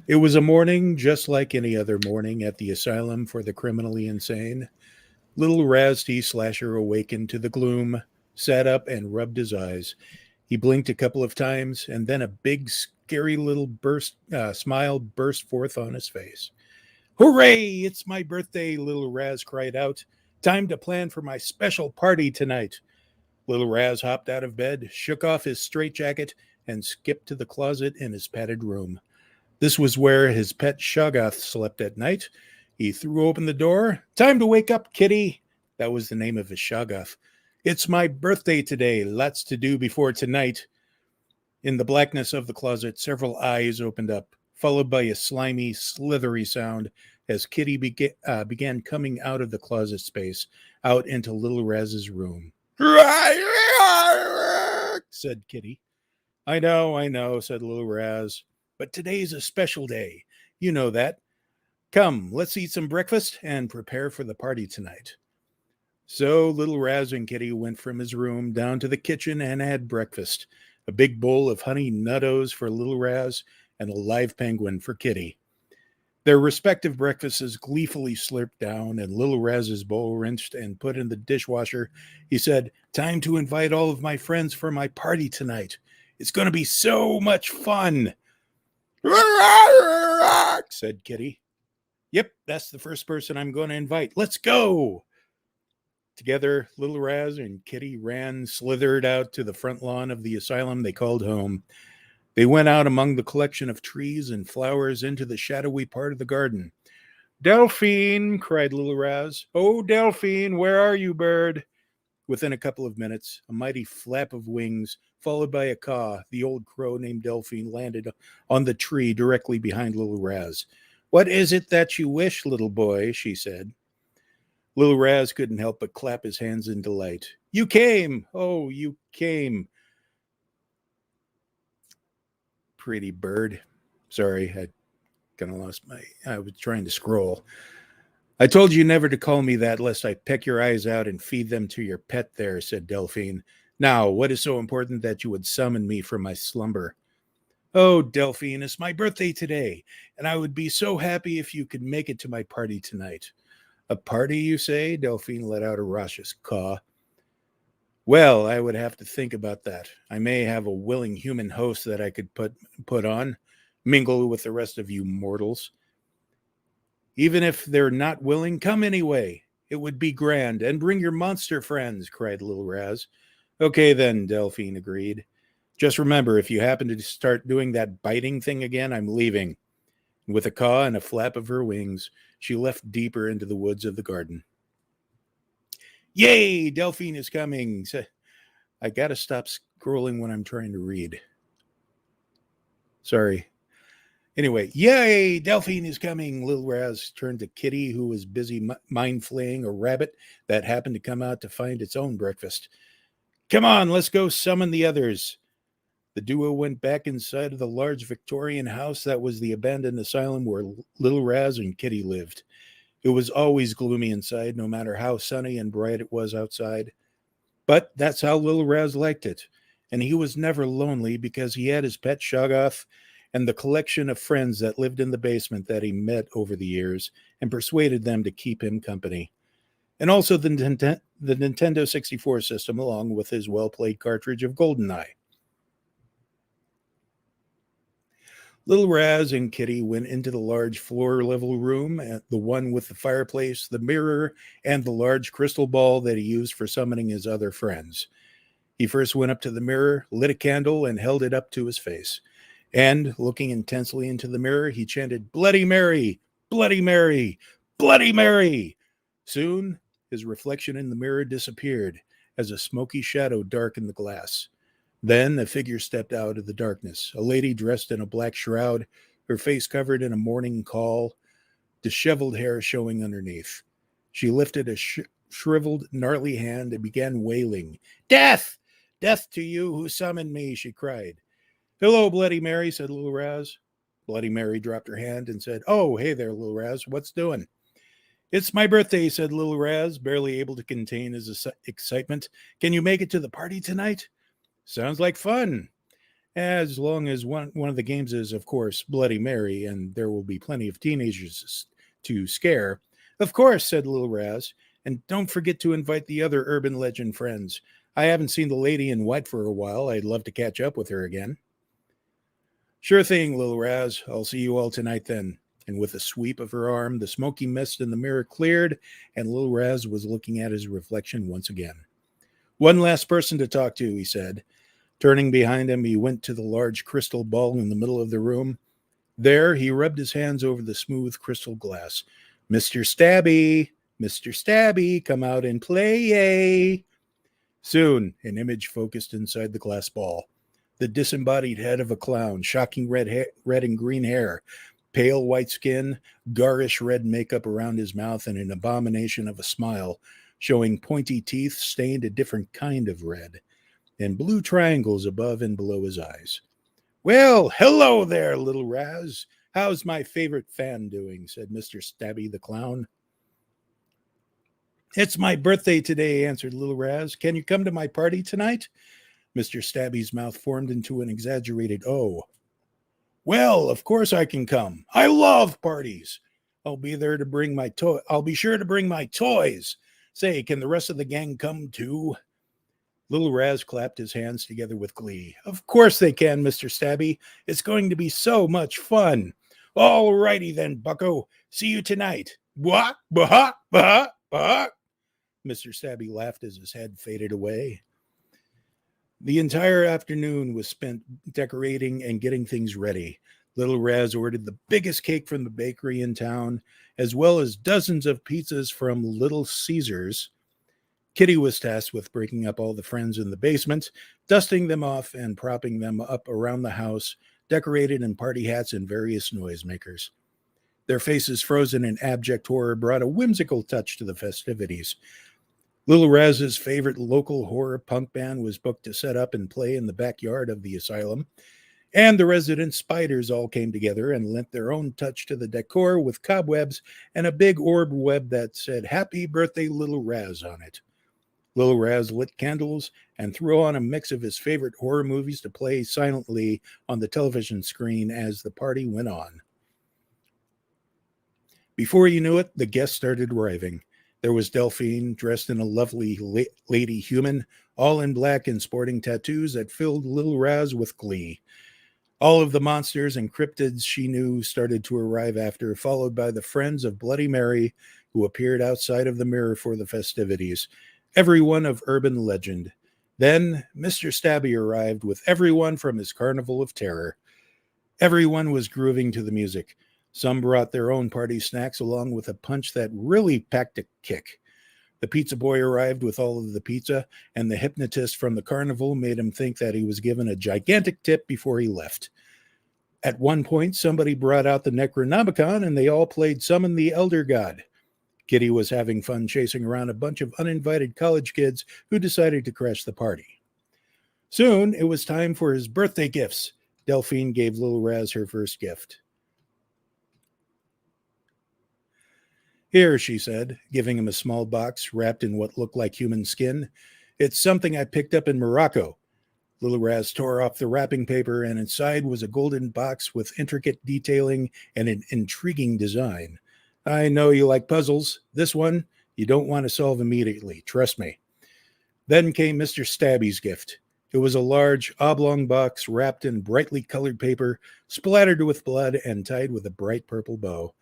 It was a morning just like any other morning at the asylum for the criminally insane. Little Raz T slasher awakened to the gloom, sat up, and rubbed his eyes. He blinked a couple of times, and then a big, scary little smile burst forth on his face. Hooray! It's my birthday, Little Raz cried out. Time to plan for my special party tonight. Little Raz hopped out of bed, shook off his straitjacket, and skipped to the closet in his padded room. This was where his pet Shoggoth slept at night. He threw open the door. Time to wake up, kitty. That was the name of his Shoggoth. It's my birthday today. Lots to do before tonight. In the blackness of the closet, several eyes opened up, followed by a slimy, slithery sound as Kitty began coming out of the closet space, out into Little Raz's room. Said Kitty. I know, said Little Raz. But today's a special day. You know that. Come, let's eat some breakfast and prepare for the party tonight. So Little Raz and Kitty went from his room down to the kitchen and had breakfast. A big bowl of honey nuttos for Little Raz and a live penguin for Kitty. Their respective breakfasts gleefully slurped down, and Little Raz's bowl rinsed and put in the dishwasher. He said, Time to invite all of my friends for my party tonight. It's going to be so much fun. Said Kitty. Yep, that's the first person I'm going to invite. Let's go. Together, Little Raz and Kitty slithered out to the front lawn of the asylum they called home. They went out among the collection of trees and flowers into the shadowy part of the garden. Delphine, cried Little Raz. Oh, Delphine, where are you, bird? Within a couple of minutes, a mighty flap of wings, followed by a caw, the old crow named Delphine landed on the tree directly behind Little Raz. What is it that you wish, little boy? She said. Little Raz couldn't help but clap his hands in delight. You came! Oh, you came! Pretty bird. Sorry, I kind of lost I was trying to scroll. I told you never to call me that lest I peck your eyes out and feed them to your pet there, said Delphine. Now, what is so important that you would summon me from my slumber? Oh, Delphine, it's my birthday today, and I would be so happy if you could make it to my party tonight. A party, you say? Delphine let out a raucous caw. Well, I would have to think about that. I may have a willing human host that I could put on, mingle with the rest of you mortals. Even if they're not willing, come anyway. It would be grand. And bring your monster friends, cried Little Raz. Okay then, Delphine agreed. Just remember, if you happen to start doing that biting thing again, I'm leaving. With a caw and a flap of her wings, she left deeper into the woods of the garden. Yay, Delphine is coming. I gotta stop scrolling when I'm trying to read. Sorry. Anyway, yay, Delphine is coming. Little Raz turned to Kitty, who was busy mind flaying a rabbit that happened to come out to find its own breakfast. Come on, let's go summon the others. The duo went back inside of the large Victorian house that was the abandoned asylum where Little Raz and Kitty lived. It was always gloomy inside, no matter how sunny and bright it was outside. But that's how Little Raz liked it, and he was never lonely because he had his pet Shoggoth and the collection of friends that lived in the basement that he met over the years and persuaded them to keep him company. And also the Nintendo 64 system, along with his well-played cartridge of GoldenEye. Little Raz and Kitty went into the large floor-level room, the one with the fireplace, the mirror, and the large crystal ball that he used for summoning his other friends. He first went up to the mirror, lit a candle, and held it up to his face. And, looking intensely into the mirror, he chanted, Bloody Mary! Bloody Mary! Bloody Mary! Soon, his reflection in the mirror disappeared as a smoky shadow darkened the glass. Then a figure stepped out of the darkness, a lady dressed in a black shroud, her face covered in a mourning caul, disheveled hair showing underneath. She lifted a shriveled, gnarly hand and began wailing. Death! Death to you who summoned me, she cried. Hello, Bloody Mary, said Lil Raz. Bloody Mary dropped her hand and said, Oh, hey there, Lil Raz, what's doing? It's my birthday, said Lil Raz, barely able to contain his excitement. Can you make it to the party tonight? Sounds like fun. As long as one of the games is, of course, Bloody Mary, and there will be plenty of teenagers to scare. Of course, said Lil Raz, and don't forget to invite the other urban legend friends. I haven't seen the lady in white for a while. I'd love to catch up with her again. Sure thing, Lil Raz. I'll see you all tonight then. And with a sweep of her arm, the smoky mist in the mirror cleared, and Lil Raz was looking at his reflection once again. One last person to talk to, he said. Turning behind him, he went to the large crystal ball in the middle of the room. There, he rubbed his hands over the smooth crystal glass. Mr. Stabby, come out and play. Soon, an image focused inside the glass ball. The disembodied head of a clown, shocking red and green hair, pale white skin, garish red makeup around his mouth, and an abomination of a smile, showing pointy teeth stained a different kind of red, and blue triangles above and below his eyes. Well, hello there, Lil Raz. How's my favorite fan doing? Said Mr. Stabby the clown. It's my birthday today, answered Lil Raz. Can you come to my party tonight? Mr. Stabby's mouth formed into an exaggerated O. Well, of course I can come. I love parties. I'll be sure to bring my toys. Say, can the rest of the gang come too? Lil Raz clapped his hands together with glee. Of course they can, Mr. Stabby. It's going to be so much fun. All righty then, bucko. See you tonight. What? Bah, bah, bah. Mr. Stabby laughed as his head faded away. The entire afternoon was spent decorating and getting things ready. Lil Raz ordered the biggest cake from the bakery in town, as well as dozens of pizzas from Little Caesars. Kitty was tasked with breaking up all the friends in the basement, dusting them off, and propping them up around the house, decorated in party hats and various noisemakers. Their faces frozen in abject horror brought a whimsical touch to the festivities. Lil Raz's favorite local horror punk band was booked to set up and play in the backyard of the asylum, and the resident spiders all came together and lent their own touch to the decor with cobwebs and a big orb web that said, Happy Birthday, Lil Raz on it. Lil Raz lit candles and threw on a mix of his favorite horror movies to play silently on the television screen as the party went on. Before you knew it, the guests started arriving. There was Delphine, dressed in a lovely lady human, all in black and sporting tattoos that filled Lil Raz with glee. All of the monsters and cryptids she knew started to arrive after, followed by the friends of Bloody Mary, who appeared outside of the mirror for the festivities. Everyone of urban legend. Then Mr. Stabby arrived with everyone from his carnival of terror. Everyone was grooving to the music. Some brought their own party snacks along with a punch that really packed a kick. The pizza boy arrived with all of the pizza, and the hypnotist from the carnival made him think that he was given a gigantic tip before he left. At one point, somebody brought out the Necronomicon, and they all played Summon the Elder God. Kitty was having fun chasing around a bunch of uninvited college kids who decided to crash the party. Soon, it was time for his birthday gifts. Delphine gave Lil Raz her first gift. Here, she said, giving him a small box wrapped in what looked like human skin. It's something I picked up in Morocco. Lil Raz tore off the wrapping paper, and inside was a golden box with intricate detailing and an intriguing design. I know you like puzzles. This one, you don't want to solve immediately. Trust me. Then came Mr. Stabby's gift. It was a large, oblong box wrapped in brightly colored paper, splattered with blood, and tied with a bright purple bow.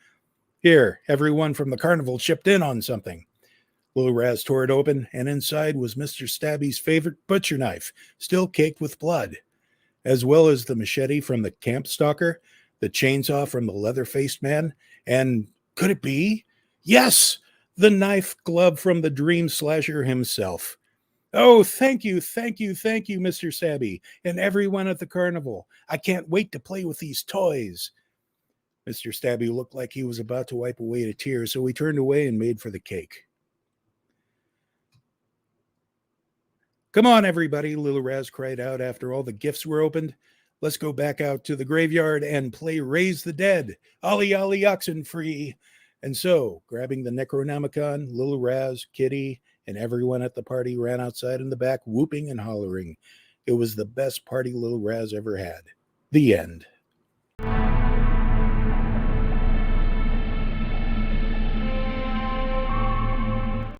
Here, everyone from the carnival chipped in on something. Lil Raz tore it open, and inside was Mr. Stabby's favorite butcher knife, still caked with blood, as well as the machete from the camp stalker, the chainsaw from the leather-faced man, and could it be? Yes! The knife glove from the dream slasher himself. Oh, thank you, Mr. Stabby, and everyone at the carnival. I can't wait to play with these toys. Mr. Stabby looked like he was about to wipe away a tear, so he turned away and made for the cake. Come on, everybody, Lil Raz cried out after all the gifts were opened. Let's go back out to the graveyard and play Raise the Dead. Ollie, ollie, oxen free. And so, grabbing the Necronomicon, Lil Raz, Kitty, and everyone at the party ran outside in the back, whooping and hollering. It was the best party Lil Raz ever had. The end.